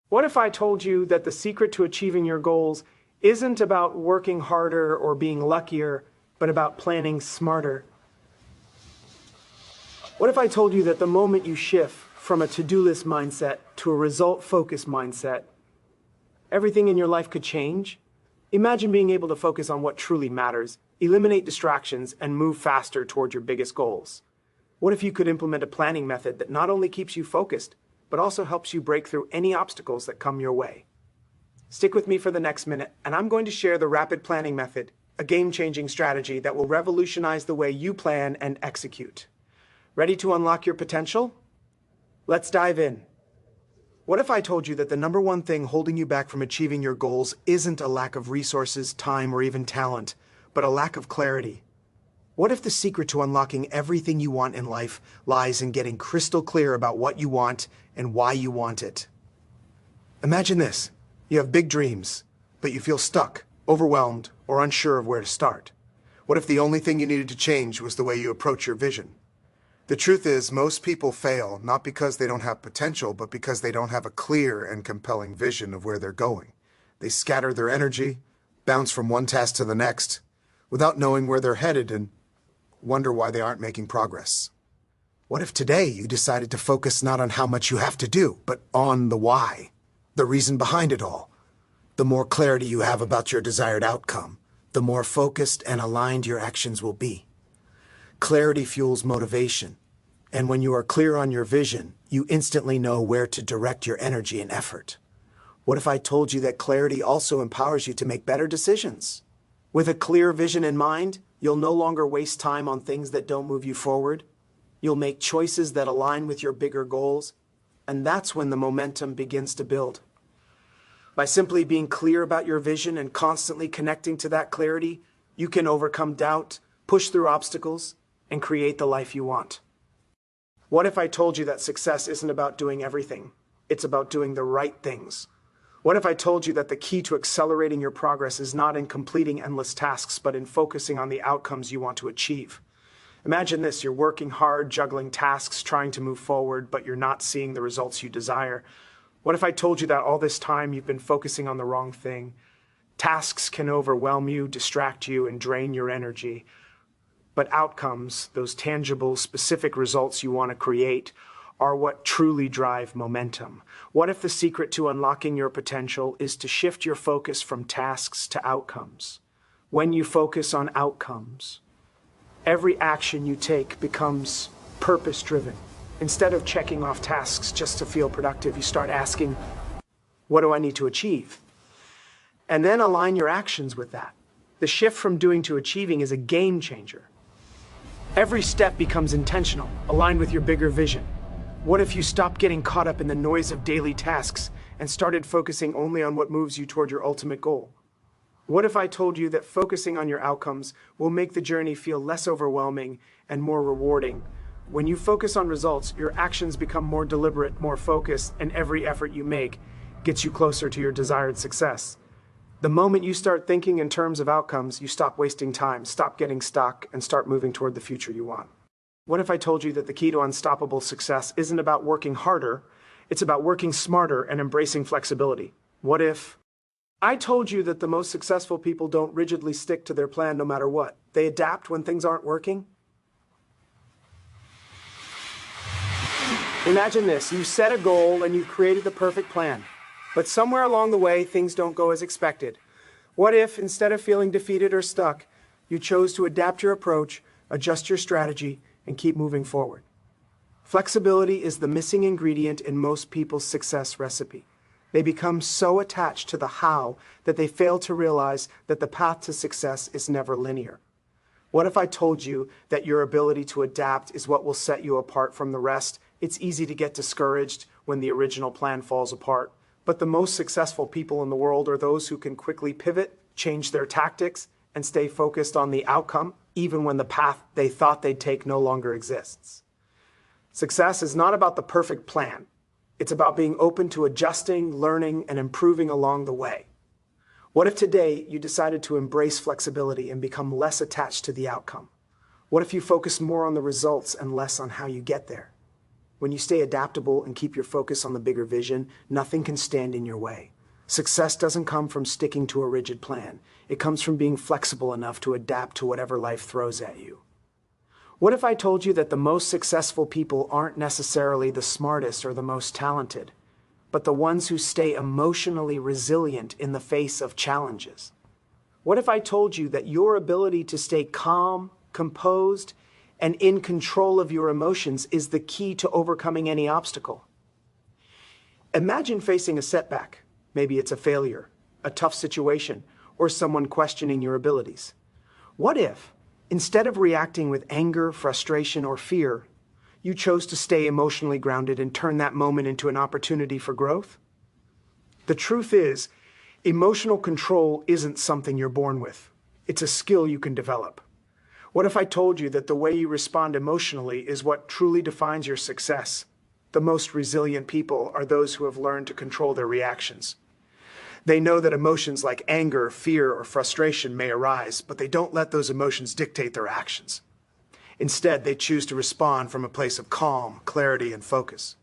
What if I told you that the secret to achieving your goals isn't about working harder or being luckier, but about planning smarter? What if I told you that the moment you shift from a to-do list mindset to a result-focused mindset, everything in your life could change? Imagine being able to focus on what truly matters, eliminate distractions, and move faster toward your biggest goals. What if you could implement a planning method that not only keeps you focused, but also helps you break through any obstacles that come your way? Stick with me for the next minute, and I'm going to share the rapid planning method, a game-changing strategy that will revolutionize the way you plan and execute. Ready to unlock your potential? Let's dive in. What if I told you that the number one thing holding you back from achieving your goals isn't a lack of resources, time, or even talent, but a lack of clarity? What if the secret to unlocking everything you want in life lies in getting crystal clear about what you want and why you want it? Imagine this. You have big dreams, but you feel stuck, overwhelmed, or unsure of where to start. What if the only thing you needed to change was the way you approach your vision? The truth is, most people fail not because they don't have potential, but because they don't have a clear and compelling vision of where they're going. They scatter their energy, bounce from one task to the next, without knowing where they're headed, and wonder why they aren't making progress. What if today you decided to focus not on how much you have to do, but on the why, the reason behind it all? The more clarity you have about your desired outcome, the more focused and aligned your actions will be. Clarity fuels motivation, and when you are clear on your vision, you instantly know where to direct your energy and effort. What if I told you that clarity also empowers you to make better decisions? With a clear vision in mind, you'll no longer waste time on things that don't move you forward. You'll make choices that align with your bigger goals, and that's when the momentum begins to build. By simply being clear about your vision and constantly connecting to that clarity, you can overcome doubt, push through obstacles, and create the life you want. What if I told you that success isn't about doing everything? It's about doing the right things. What if I told you that the key to accelerating your progress is not in completing endless tasks, but in focusing on the outcomes you want to achieve? Imagine this, you're working hard, juggling tasks, trying to move forward, but you're not seeing the results you desire. What if I told you that all this time you've been focusing on the wrong thing? Tasks can overwhelm you, distract you, and drain your energy. But outcomes, those tangible, specific results you want to create, are what truly drive momentum. What if the secret to unlocking your potential is to shift your focus from tasks to outcomes? When you focus on outcomes, every action you take becomes purpose-driven. Instead of checking off tasks just to feel productive, you start asking, what do I need to achieve? And then align your actions with that. The shift from doing to achieving is a game changer. Every step becomes intentional, aligned with your bigger vision. What if you stopped getting caught up in the noise of daily tasks and started focusing only on what moves you toward your ultimate goal? What if I told you that focusing on your outcomes will make the journey feel less overwhelming and more rewarding? When you focus on results, your actions become more deliberate, more focused, and every effort you make gets you closer to your desired success. The moment you start thinking in terms of outcomes, you stop wasting time, stop getting stuck, and start moving toward the future you want. What if I told you that the key to unstoppable success isn't about working harder, it's about working smarter and embracing flexibility? What if I told you that the most successful people don't rigidly stick to their plan no matter what? They adapt when things aren't working? Imagine this, you set a goal and you've created the perfect plan. But somewhere along the way, things don't go as expected. What if, instead of feeling defeated or stuck, you chose to adapt your approach, adjust your strategy, and keep moving forward? Flexibility is the missing ingredient in most people's success recipe. They become so attached to the how that they fail to realize that the path to success is never linear. What if I told you that your ability to adapt is what will set you apart from the rest? It's easy to get discouraged when the original plan falls apart. But the most successful people in the world are those who can quickly pivot, change their tactics, and stay focused on the outcome, even when the path they thought they'd take no longer exists. Success is not about the perfect plan. It's about being open to adjusting, learning, and improving along the way. What if today you decided to embrace flexibility and become less attached to the outcome? What if you focus more on the results and less on how you get there? When you stay adaptable and keep your focus on the bigger vision, nothing can stand in your way. Success doesn't come from sticking to a rigid plan. It comes from being flexible enough to adapt to whatever life throws at you. What if I told you that the most successful people aren't necessarily the smartest or the most talented, but the ones who stay emotionally resilient in the face of challenges? What if I told you that your ability to stay calm, composed, and in control of your emotions is the key to overcoming any obstacle? Imagine facing a setback. Maybe it's a failure, a tough situation, or someone questioning your abilities. What if, instead of reacting with anger, frustration, or fear, you chose to stay emotionally grounded and turn that moment into an opportunity for growth? The truth is, emotional control isn't something you're born with. It's a skill you can develop. What if I told you that the way you respond emotionally is what truly defines your success? The most resilient people are those who have learned to control their reactions. They know that emotions like anger, fear, or frustration may arise, but they don't let those emotions dictate their actions. Instead, they choose to respond from a place of calm, clarity, and focus.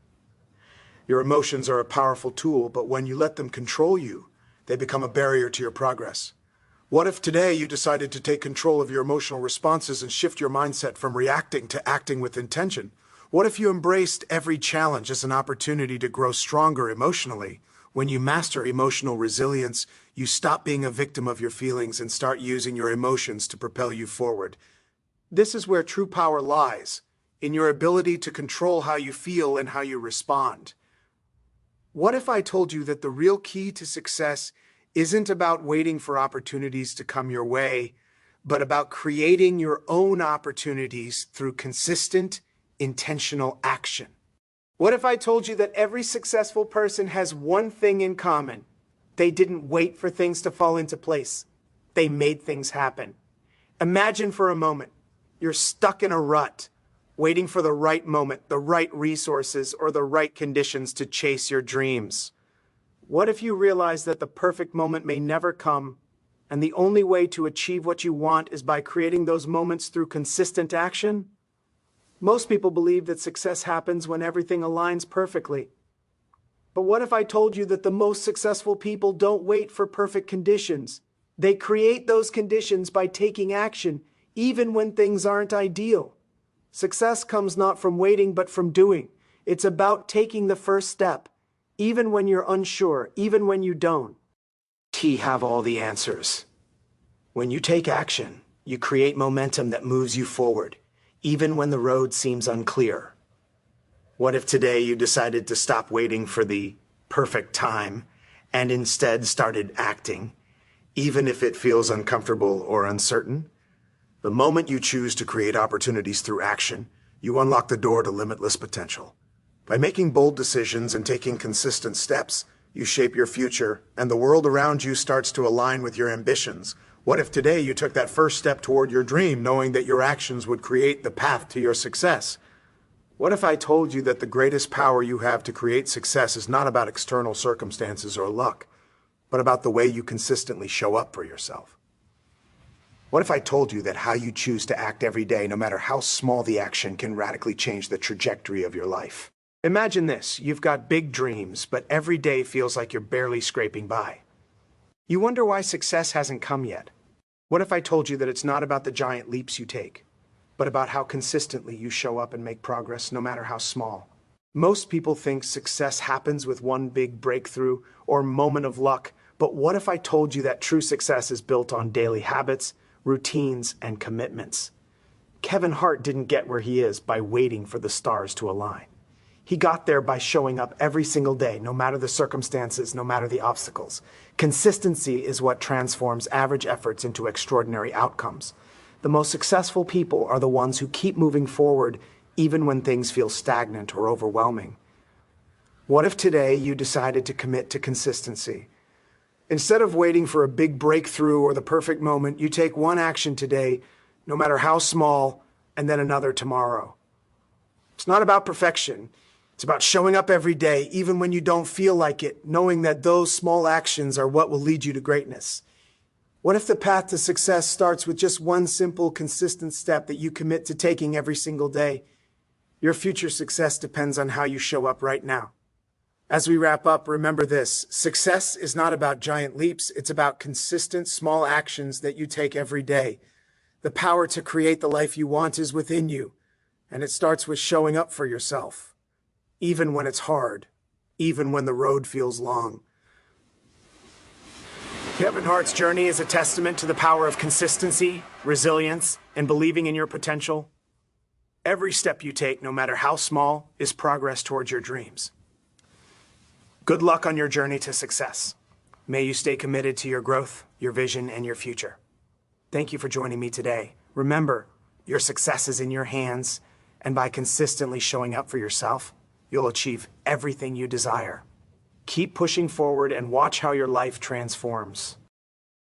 Your emotions are a powerful tool, but when you let them control you, they become a barrier to your progress. What if today you decided to take control of your emotional responses and shift your mindset from reacting to acting with intention? What if you embraced every challenge as an opportunity to grow stronger emotionally? When you master emotional resilience, you stop being a victim of your feelings and start using your emotions to propel you forward. This is where true power lies, in your ability to control how you feel and how you respond. What if I told you that the real key to success isn't about waiting for opportunities to come your way, but about creating your own opportunities through consistent, intentional action? What if I told you that every successful person has one thing in common? They didn't wait for things to fall into place. They made things happen. Imagine for a moment, you're stuck in a rut, waiting for the right moment, the right resources, or the right conditions to chase your dreams. What if you realize that the perfect moment may never come, and the only way to achieve what you want is by creating those moments through consistent action? Most people believe that success happens when everything aligns perfectly. But what if I told you that the most successful people don't wait for perfect conditions? They create those conditions by taking action, even when things aren't ideal. Success comes not from waiting, but from doing. It's about taking the first step, even when you're unsure, even when you don't have all the answers. When you take action, you create momentum that moves you forward, even when the road seems unclear. What if today you decided to stop waiting for the perfect time and instead started acting, even if it feels uncomfortable or uncertain? The moment you choose to create opportunities through action, you unlock the door to limitless potential. By making bold decisions and taking consistent steps, you shape your future, and the world around you starts to align with your ambitions. What if today you took that first step toward your dream, knowing that your actions would create the path to your success? What if I told you that the greatest power you have to create success is not about external circumstances or luck, but about the way you consistently show up for yourself? What if I told you that how you choose to act every day, no matter how small the action, can radically change the trajectory of your life? Imagine this: you've got big dreams, but every day feels like you're barely scraping by. You wonder why success hasn't come yet. What if I told you that it's not about the giant leaps you take, but about how consistently you show up and make progress, no matter how small? Most people think success happens with one big breakthrough or moment of luck, but what if I told you that true success is built on daily habits, routines, and commitments? Kevin Hart didn't get where he is by waiting for the stars to align. He got there by showing up every single day, no matter the circumstances, no matter the obstacles. Consistency is what transforms average efforts into extraordinary outcomes. The most successful people are the ones who keep moving forward even when things feel stagnant or overwhelming. What if today you decided to commit to consistency? Instead of waiting for a big breakthrough or the perfect moment, you take one action today, no matter how small, and then another tomorrow. It's not about perfection. It's about showing up every day, even when you don't feel like it, knowing that those small actions are what will lead you to greatness. What if the path to success starts with just one simple, consistent step that you commit to taking every single day? Your future success depends on how you show up right now. As we wrap up, remember this: success is not about giant leaps, it's about consistent, small actions that you take every day. The power to create the life you want is within you, and it starts with showing up for yourself, even when it's hard, even when the road feels long. Kevin Hart's journey is a testament to the power of consistency, resilience, and believing in your potential. Every step you take, no matter how small, is progress towards your dreams. Good luck on your journey to success. May you stay committed to your growth, your vision, and your future. Thank you for joining me today. Remember, your success is in your hands, and by consistently showing up for yourself, you'll achieve everything you desire. Keep pushing forward and watch how your life transforms.